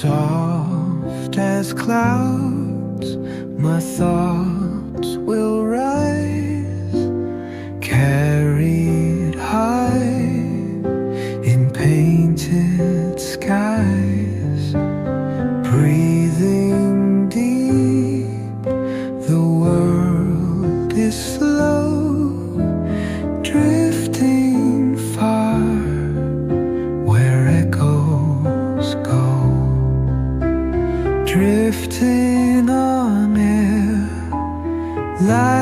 Soft as clouds, my thoughts will rise, carried high in painted skies. Breathing deep, the world is slow, drifting far where echoes go. Drifting on air like